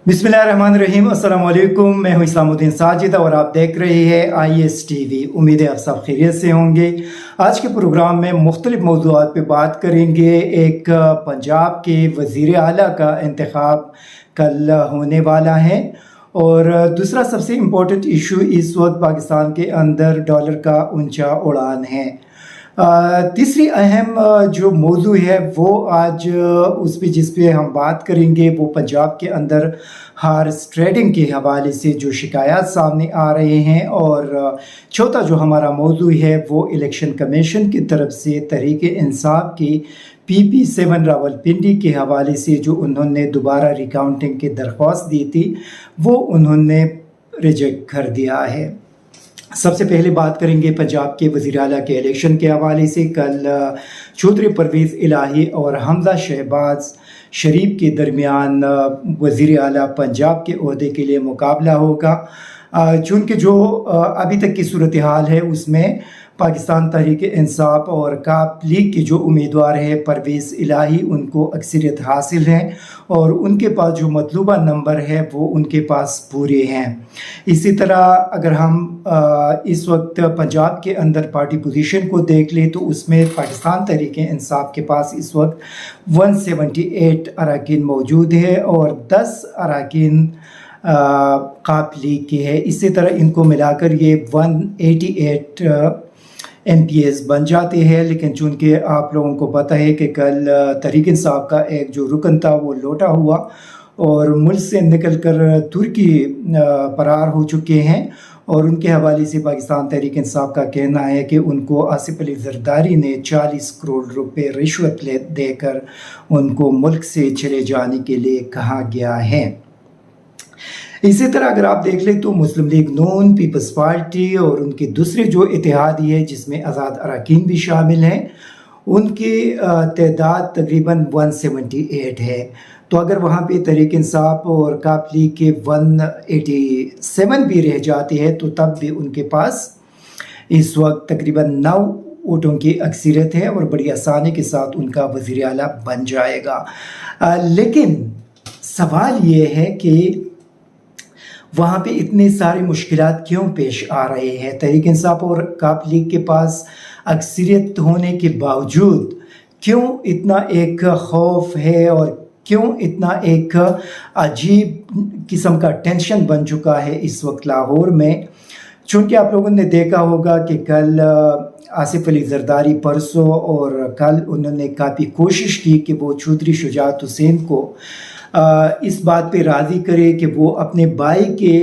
बिस्मिल्लाहिर्रहमानिर्रहीम। अस्सलाम वालेकुम। मैं हूं इस्लामुद्दीन साजिद और आप देख रहे हैं ISTV। उम्मीद है आप सब खैरियत से होंगे। आज के प्रोग्राम में मुख्तलिफ मौज़ूआत पे बात करेंगे। एक पंजाब के वज़ीर आला का इंतखाब कल होने वाला है, और दूसरा सबसे इम्पोर्टेंट इशू इस वक्त पाकिस्तान के अंदर डॉलर का ऊंचा उड़ान है। तीसरी अहम जो मौजू है वो आज उस पे जिस पे हम बात करेंगे वो पंजाब के अंदर हॉर्स ट्रेडिंग के हवाले से जो शिकायत सामने आ रहे हैं, और चौथा जो हमारा मौजू है वो इलेक्शन कमीशन की तरफ से तहरीक इंसाफ की PP7 रावलपिंडी के हवाले से जो उन्होंने दोबारा रिकाउंटिंग की दरख्वास्त दी थी वो उन्होंने रिजेक्ट कर दिया है। सबसे पहले बात करेंगे पंजाब के वज़ीर आला के इलेक्शन के हवाले से। कल चौधरी परवेज़ इलाही और हमजा शहबाज शरीफ के दरमियान वज़ीर आला पंजाब के ओहदे के लिए मुकाबला होगा। चूँकि जो अभी तक की सूरत हाल है उसमें पाकिस्तान तहरीक इंसाफ और काप लीग के जो उम्मीदवार है परवेज़ इलाही उनको अक्सरियत हासिल है, और उनके पास जो मतलूबा नंबर है वो उनके पास पूरे हैं। इसी तरह अगर हम इस वक्त पंजाब के अंदर पार्टी पोजीशन को देख लें तो उसमें पाकिस्तान तहरीक इंसाफ के पास इस वक्त 178 अरकान मौजूद है और 10 अरकान काप लीग के है। इसी तरह इनको मिलाकर ये 188 MPs बन जाते हैं। लेकिन चूँकि आप लोगों को पता है कि कल तहरीक इंसाफ का एक जो रुकन था वो लोटा हुआ और मुल्क से निकल कर तुर्की फरार हो चुके हैं, और उनके हवाले से पाकिस्तान तहरीक इंसाफ का कहना है कि उनको आसिफ अली जरदारी ने 40 करोड़ रुपए रिश्वत देकर उनको मुल्क से चले जाने के लिए कहा गया है। इसी तरह अगर आप देख लें तो मुस्लिम लीग नून, पीपल्स पार्टी और उनके दूसरे जो इत्तेहादी है जिसमें आज़ाद अरकान भी शामिल हैं, उनकी तादाद तकरीबन 178 है। तो अगर वहाँ पे तहरीक इंसाफ और काप लीग के 187 भी रह जाते हैं तो तब भी उनके पास इस वक्त तकरीबन 9 वोटों की अक्सरियत है और बड़ी आसानी के साथ उनका वज़ीर आला बन जाएगा। लेकिन सवाल ये है कि वहाँ पे इतने सारी मुश्किलात क्यों पेश आ रहे हैं। तहरीक इंसाफ और काप लीग के पास अक्सरियत होने के बावजूद क्यों इतना एक खौफ है और क्यों इतना एक अजीब किस्म का टेंशन बन चुका है इस वक्त लाहौर में। चूँकि आप लोगों ने देखा होगा कि कल आसिफ अली जरदारी परसों और कल उन्होंने काफ़ी कोशिश की कि वो चौधरी शुजात हुसैन को इस बात पे राज़ी करे कि वो अपने भाई के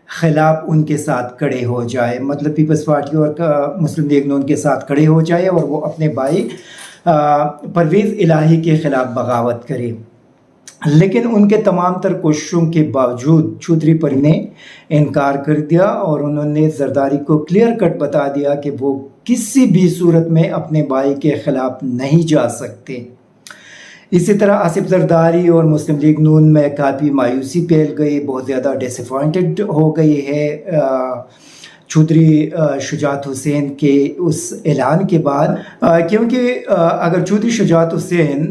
ख़िलाफ़ उनके साथ खड़े हो जाए, मतलब पीपल्स पार्टी और मुस्लिम लीग नून के साथ खड़े हो जाए और वो अपने भाई परवेज़ इलाही के ख़िलाफ़ बगावत करे। लेकिन उनके तमाम तर कोशिशों के बावजूद चौधरी पर ने इनकार कर दिया और उन्होंने जरदारी को क्लियर कट बता दिया कि वो किसी भी सूरत में अपने भाई के ख़िलाफ़ नहीं जा सकते। इसी तरह आसिफ जरदारी और मुस्लिम लीग नून में काफ़ी मायूसी फैल गई, बहुत ज़्यादा डिसअपॉइंटेड हो गई है चौधरी शुजात हुसैन के उस ऐलान के बाद, क्योंकि अगर चौधरी शुजात हुसैन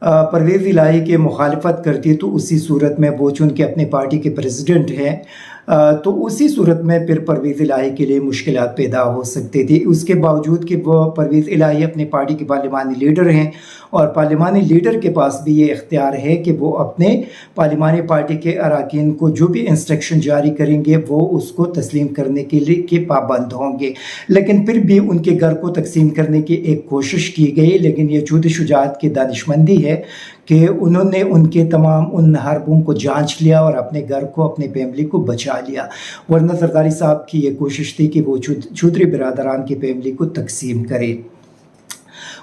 परवेज़ इलाही के मुखालफत करती तो उसी सूरत में वो चूँकि अपने पार्टी के प्रेसिडेंट हैं तो उसी सूरत में फिर परवेज़ इलाही के लिए मुश्किलात पैदा हो सकती थी। उसके बावजूद कि वो परवेज़ इलाही अपनी पार्टी के पार्लिमानी लीडर हैं और पार्लिमानी लीडर के पास भी ये इख्तियार है कि वो अपने पार्लिमानी पार्टी के अरकान को जो भी इंस्ट्रक्शन जारी करेंगे वो उसको तस्लीम करने के लिए के पाबंद होंगे। लेकिन फिर भी उनके घर को तकसीम करने की एक कोशिश की गई, लेकिन ये चौधरी शुजात की दानिशमंदी है कि उन्होंने उनके तमाम उन हरबों को जांच लिया और अपने घर को, अपने फैमिली को बचा लिया, वरना जरदारी साहब की ये कोशिश थी कि वो चौधरी बिरादरान की फैमिली को तकसीम करे।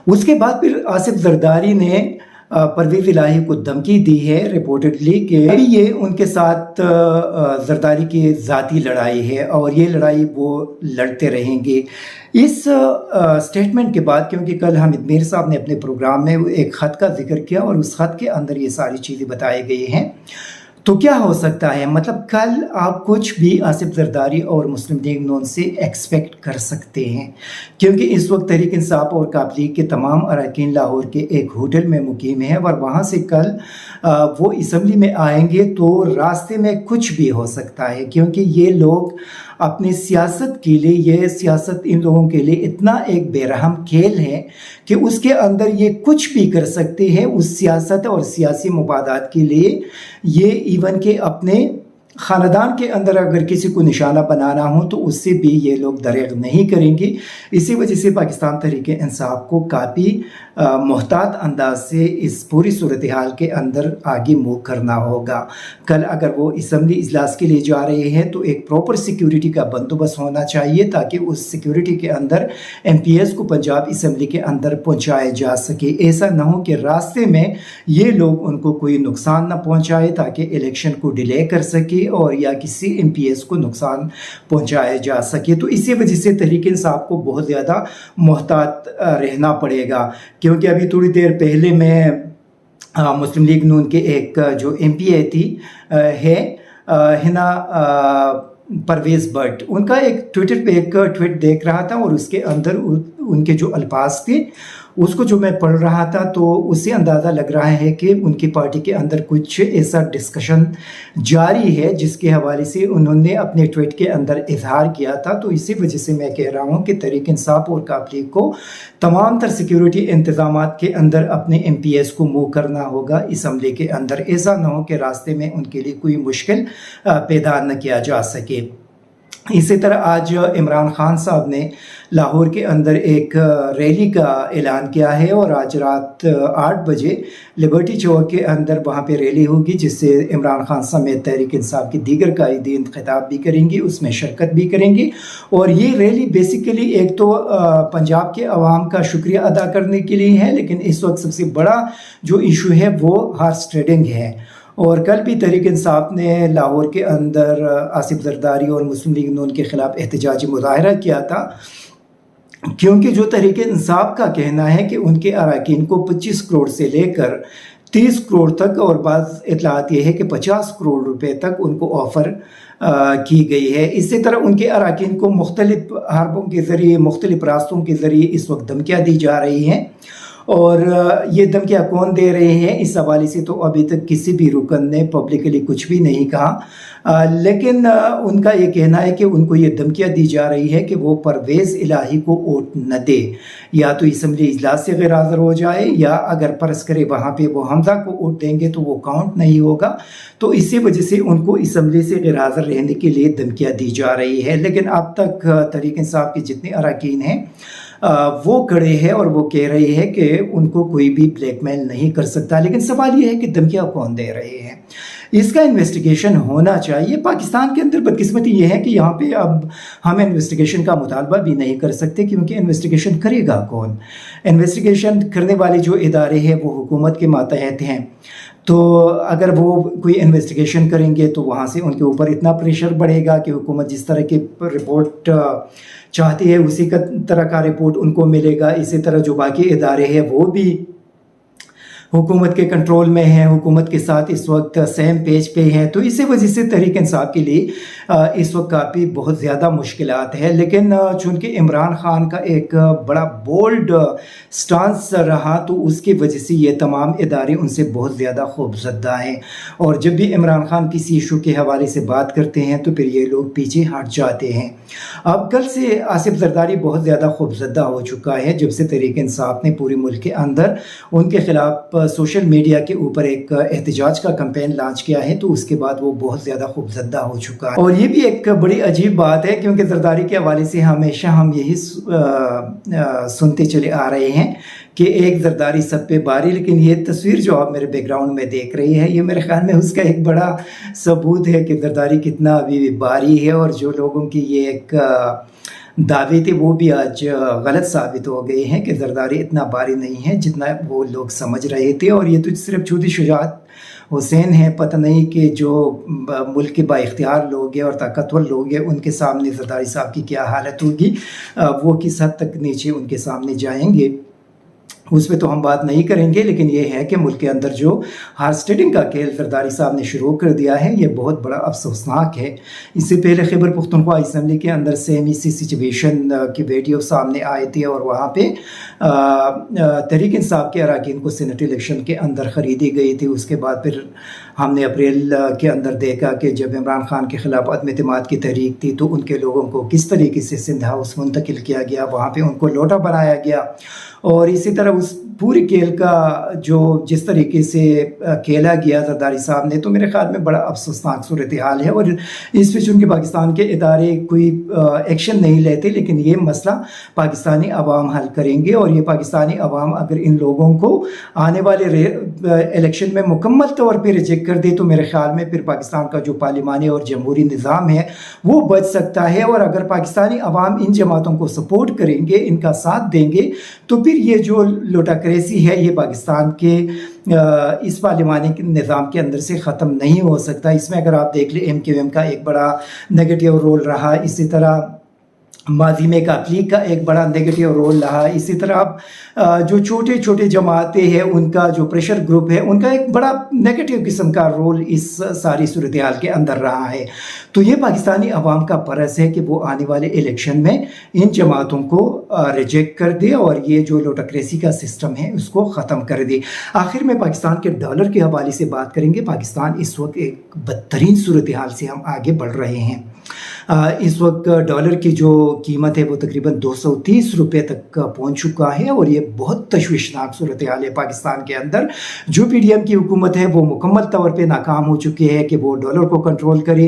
उसके बाद फिर आसिफ जरदारी ने परवेज़ इलाही को धमकी दी है रिपोर्टेडली कि ये उनके साथ जरदारी की ज़ाती लड़ाई है और ये लड़ाई वो लड़ते रहेंगे। इस स्टेटमेंट के बाद, क्योंकि कल हामिद मीर साहब ने अपने प्रोग्राम में एक ख़त का जिक्र किया और उस ख़त के अंदर ये सारी चीज़ें बताई गई हैं, تو کیا ہو سکتا ہے؟ مطلب کل آپ کچھ بھی آصف زرداری اور مسلم لیگ نون سے ایکسپیکٹ کر سکتے ہیں، کیونکہ اس وقت تحریک انصاف اور کاف لیگ کے تمام اراکین لاہور کے ایک ہوٹل میں مقیم ہیں، اور وہاں سے کل وہ اسمبلی میں آئیں گے تو راستے میں کچھ بھی ہو سکتا ہے، کیونکہ یہ لوگ اپنی سیاست کے لیے، یہ سیاست ان لوگوں کے لیے اتنا ایک بے رحم کھیل ہے کہ اس کے اندر یہ کچھ بھی کر سکتے ہیں اس سیاست اور سیاسی مفادات کے لیے۔ یہ ایون کہ اپنے خاندان کے اندر اگر کسی کو نشانہ بنانا ہو تو اس سے بھی یہ لوگ دریغ نہیں کریں گے۔ اسی وجہ سے پاکستان تحریک انصاف کو کافی محتاط انداز سے اس پوری صورتحال کے اندر آگے موو کرنا ہوگا۔ کل اگر وہ اسمبلی اجلاس کے لیے جا رہے ہیں تو ایک پراپر سیکیورٹی کا بندوبست ہونا چاہیے، تاکہ اس سیکیورٹی کے اندر ایم پی ایس کو پنجاب اسمبلی کے اندر پہنچایا جا سکے۔ ایسا نہ ہو کہ راستے میں یہ لوگ ان کو کوئی نقصان نہ پہنچائے، تاکہ الیکشن کو ڈیلے کر سکے اور یا کسی ایم پی ایس کو نقصان پہنچایا جا سکے۔ تو اسی وجہ سے تحریک انصاف کو بہت زیادہ محتاط رہنا پڑے گا، کیونکہ ابھی تھوڑی دیر پہلے میں مسلم لیگ نون کے ایک جو ایم پی اے تھی ہنا پرویز بٹ، ان کا ایک ٹویٹر پہ ایک ٹویٹ دیکھ رہا تھا، اور اس کے اندر ان کے جو الفاظ تھے اس کو جو میں پڑھ رہا تھا تو اس سے اندازہ لگ رہا ہے کہ ان کی پارٹی کے اندر کچھ ایسا ڈسکشن جاری ہے جس کے حوالے سے انہوں نے اپنے ٹویٹ کے اندر اظہار کیا تھا۔ تو اسی وجہ سے میں کہہ رہا ہوں کہ تحریک انصاف اور کاف لیگ کو تمام تر سیکیورٹی انتظامات کے اندر اپنے ایم پی ایس کو موو کرنا ہوگا اسمبلی کے اندر، ایسا نہ ہو کہ راستے میں ان کے لیے کوئی مشکل پیدا نہ کیا جا سکے۔ اسی طرح آج عمران خان صاحب نے لاہور کے اندر ایک ریلی کا اعلان کیا ہے، اور آج رات 8 بجے لبرٹی چوک کے اندر وہاں پہ ریلی ہوگی، جس سے عمران خان سمیت تحریک انصاف کے دیگر قائدین خطاب بھی کریں گے، اس میں شرکت بھی کریں گے۔ اور یہ ریلی بیسیکلی ایک تو پنجاب کے عوام کا شکریہ ادا کرنے کے لیے ہے، لیکن اس وقت سب سے بڑا جو ایشو ہے وہ ہارس ٹریڈنگ ہے۔ اور کل بھی تحریک انصاف نے لاہور کے اندر آصف زرداری اور مسلم لیگ نون کے خلاف احتجاجی مظاہرہ کیا تھا، کیونکہ جو تحریک انصاف کا کہنا ہے کہ ان کے اراکین کو 25 کروڑ سے لے کر 30 کروڑ تک، اور بعض اطلاعات یہ ہے کہ 50 کروڑ روپے تک ان کو آفر کی گئی ہے۔ اسی طرح ان کے اراکین کو مختلف حربوں کے ذریعے، مختلف راستوں کے ذریعے اس وقت دھمکیاں دی جا رہی ہیں، اور یہ دھمکیاں کون دے رہے ہیں اس حوالے سے تو ابھی تک کسی بھی رکن نے پبلکلی کچھ بھی نہیں کہا، لیکن ان کا یہ کہنا ہے کہ ان کو یہ دھمکیاں دی جا رہی ہے کہ وہ پرویز الہی کو ووٹ نہ دے، یا تو اسمبلی اجلاس سے غیر حاضر ہو جائے، یا اگر فرض کرے وہاں پہ وہ حمزہ کو ووٹ دیں گے تو وہ کاؤنٹ نہیں ہوگا۔ تو اسی وجہ سے ان کو اسمبلی سے غیر حاضر رہنے کے لیے دھمکیاں دی جا رہی ہے۔ لیکن اب تک تحریک انصاف کے جتنے اراکین ہیں وہ کھڑے ہیں اور وہ کہہ رہے ہیں کہ ان کو کوئی بھی بلیک میل نہیں کر سکتا، لیکن سوال یہ ہے کہ دھمکیاں کون دے رہے ہیں، اس کا انویسٹیگیشن ہونا چاہیے۔ پاکستان کے اندر بدقسمتی یہ ہے کہ یہاں پہ اب ہم انویسٹیگیشن کا مطالبہ بھی نہیں کر سکتے، کیونکہ انویسٹیگیشن کرے گا کون؟ انویسٹیگیشن کرنے والے جو ادارے ہیں وہ حکومت کے ماتحت ہیں، تو اگر وہ کوئی انویسٹیگیشن کریں گے تو وہاں سے ان کے اوپر اتنا پریشر بڑھے گا کہ حکومت جس طرح کی رپورٹ چاہتی ہے اسی طرح کا رپورٹ ان کو ملے گا۔ اسی طرح جو باقی ادارے ہیں وہ بھی حکومت کے کنٹرول میں ہیں، حکومت کے ساتھ اس وقت سیم پیج پہ ہیں، تو اسی وجہ سے تحریک انصاف کے لیے اس وقت کافی بہت زیادہ مشکلات ہیں۔ لیکن چونکہ عمران خان کا ایک بڑا بولڈ سٹانس رہا تو اس کی وجہ سے یہ تمام ادارے ان سے بہت زیادہ خوفزدہ ہیں، اور جب بھی عمران خان کسی ایشو کے حوالے سے بات کرتے ہیں تو پھر یہ لوگ پیچھے ہٹ جاتے ہیں۔ اب کل سے آصف زرداری بہت زیادہ خوفزدہ ہو چکا ہے، جب سے تحریک انصاف نے پورے ملک کے اندر ان کے خلاف سوشل میڈیا کے اوپر ایک احتجاج کا کمپین لانچ کیا ہے، تو اس کے بعد وہ بہت زیادہ خوفزدہ ہو چکا ہے۔ اور یہ بھی ایک بڑی عجیب بات ہے، کیونکہ زرداری کے حوالے سے ہمیشہ ہم یہی سنتے چلے آ رہے ہیں کہ ایک زرداری سب پہ باری، لیکن یہ تصویر جو آپ میرے بیک گراؤنڈ میں دیکھ رہی ہے یہ میرے خیال میں اس کا ایک بڑا ثبوت ہے کہ زرداری کتنا ابھی باری ہے، اور جو لوگوں کی یہ ایک دعوے تھے وہ بھی آج غلط ثابت ہو گئے ہیں کہ زرداری اتنا باری نہیں ہے جتنا وہ لوگ سمجھ رہے تھے۔ اور یہ تو صرف چودھری شجاعت حسین ہے، پتہ نہیں کہ جو ملک کے با اختیار لوگ ہیں اور طاقتور لوگ ہیں ان کے سامنے زرداری صاحب کی کیا حالت ہوگی، وہ کس حد تک نیچے ان کے سامنے جائیں گے۔ उस पर तो हम बात नहीं करेंगे, लेकिन ये है कि मुल्क के अंदर जो हार्स ट्रेडिंग का खेल जरदारी साहब ने शुरू कर दिया है, ये बहुत बड़ा अफसोसनाक है। इससे पहले खैबर पख्तूनख्वा असम्बली के अंदर सेम इसी सिचुएशन की वीडियो सामने आई थी और वहाँ पे तहरीक इंसाफ के अरकान को सेनेट इलेक्शन के अंदर ख़रीदी गई थी। उसके बाद फिर हमने अप्रैल के अंदर देखा कि जब इमरान खान के ख़िलाफ़ अदम एतमाद की तहरीक थी तो उनके लोगों को किस तरीके से सिंध हाउस मुंतकिल किया गया, वहाँ पे उनको लोटा बनाया गया। और इसी तरह उस पूरी खेल का जो जिस तरीके से खेला गया जरदारी साहब ने, तो मेरे ख्याल में बड़ा अफसोसनाक सूरत हाल है। और इस पर चूँकि पाकिस्तान के इदारे कोई एक्शन नहीं लेते, लेकिन ये मसला पाकिस्तानी अवाम हल करेंगे। और ये पाकिस्तानी अवाम अगर इन लोगों को आने वाले इलेक्शन में मुकम्मल तौर पर रिजेक्ट कर दे तो मेरे ख्याल में फिर पाकिस्तान का जो पार्लिमानी और जमहूरी निज़ाम है वो बच सकता है। और अगर पाकिस्तानी अवाम इन जमातों को सपोर्ट करेंगे, इनका साथ देंगे, तो फिर ये जो लोटाक्रेसी है ये पाकिस्तान के इस पार्लिमानी निज़ाम के अंदर से ख़त्म नहीं हो सकता। इसमें अगर आप देख लें MQM का एक बड़ा नेगेटिव रोल रहा, इसी तरह माजी में कातली का एक बड़ा नेगेटिव रोल रहा, इसी तरह जो छोटे छोटे जमातें हैं उनका जो प्रेशर ग्रुप है उनका एक बड़ा नेगेटिव किस्म का रोल इस सारी सूरत हाल के अंदर रहा है। तो ये पाकिस्तानी अवाम का परस है कि वो आने वाले इलेक्शन में इन जमातों को रिजेक्ट कर दे और ये जो लोटाक्रेसी का सिस्टम है उसको ख़त्म कर दे। आखिर में पाकिस्तान के डॉलर के हवाले से बात करेंगे। पाकिस्तान इस वक्त एक बदतरीन सूरत हाल से हम आगे बढ़ रहे हैं। इस वक्त डॉलर की जो कीमत है वो तकरीबन 230 रुपये तक पहुंच चुका है और ये बहुत तशवीशनाक सूरत हाल है पाकिस्तान के अंदर। जो PDM की हुकूमत है वो मुकम्मल तौर पे नाकाम हो चुकी है कि वो डॉलर को कंट्रोल करे।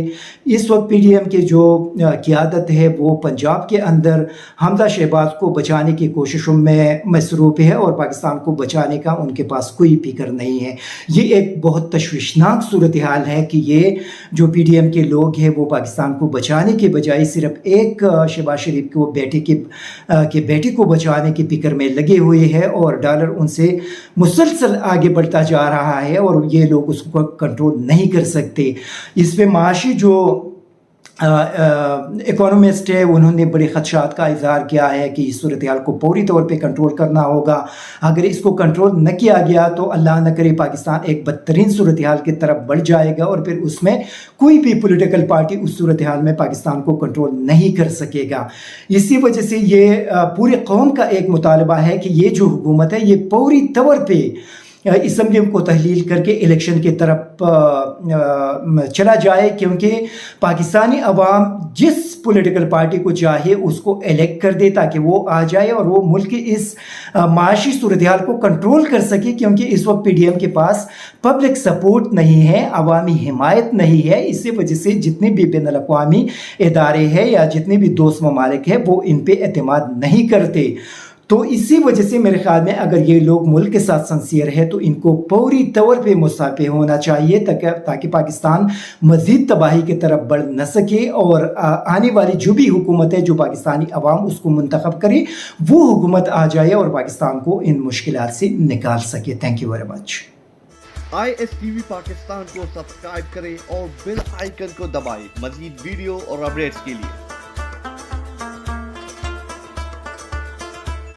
इस वक्त PDM के जो क़ियादत है वो पंजाब के अंदर हमजा शहबाज को बचाने की कोशिशों में मसरूफ़ है और पाकिस्तान को बचाने का उनके पास कोई फिक्र नहीं है। ये एक बहुत तशवीशनाक सूरत हाल है कि ये जो PDM के लोग हैं वो पाकिस्तान को बचाने के बजाय सिर्फ एक शहबाज शरीफ को बेटी को बचाने की फिक्र में लगे हुए हैं और डॉलर उनसे मुसलसल आगे बढ़ता जा रहा है और ये लोग उसको कंट्रोल नहीं कर सकते। इस पे माशी जो इकोनॉमिस्ट है उन्होंने बड़े खदशात का इजहार किया है कि इस सूरत हाल को पूरी तौर पे कंट्रोल करना होगा। अगर इसको कंट्रोल न किया गया तो अल्लाह न करे पाकिस्तान एक बदतरीन सूरत हाल की तरफ बढ़ जाएगा और फिर उसमें कोई भी पॉलिटिकल पार्टी उस सूरत हाल में पाकिस्तान को कंट्रोल नहीं कर सकेगा। इसी वजह से ये पूरी कौम का एक मुतालबा है कि ये जो हुकूमत है ये पूरी तौर पर असम्बली को तहलील करके इलेक्शन की तरफ चला जाए, क्योंकि पाकिस्तानी अवाम जिस पॉलिटिकल पार्टी को चाहे उसको इलेक्ट कर दे ताकि वो आ जाए और वो मुल्क की इस माशी सूरत हाल को कंट्रोल कर सके। क्योंकि इस वक्त PDM के पास पब्लिक सपोर्ट नहीं है, अवामी हिमायत नहीं है। इसी वजह से जितने भी बैनुल अक़वामी इदारे हैं या जितने भी दोस्त ममालिक हैं वो इन पर एतमाद नहीं करते। तो इसी वजह से मेरे ख्याल में अगर ये लोग मुल्क के साथ सिंसियर है तो इनको पूरी तौर पे मुसाफे होना चाहिए ताकि पाकिस्तान मज़ीद तबाही की तरफ बढ़ न सके और आने वाली जो भी हुकूमत है जो पाकिस्तानी अवाम उसको मुंतखब करे वो हुकूमत आ जाए और पाकिस्तान को इन मुश्किलात से निकाल सके। Thank you very much. ISTV Pakistan को सब्सक्राइब करें और बेल आइकन को दबाएं मज़ीद वीडियो और अपडेट्स के लिए।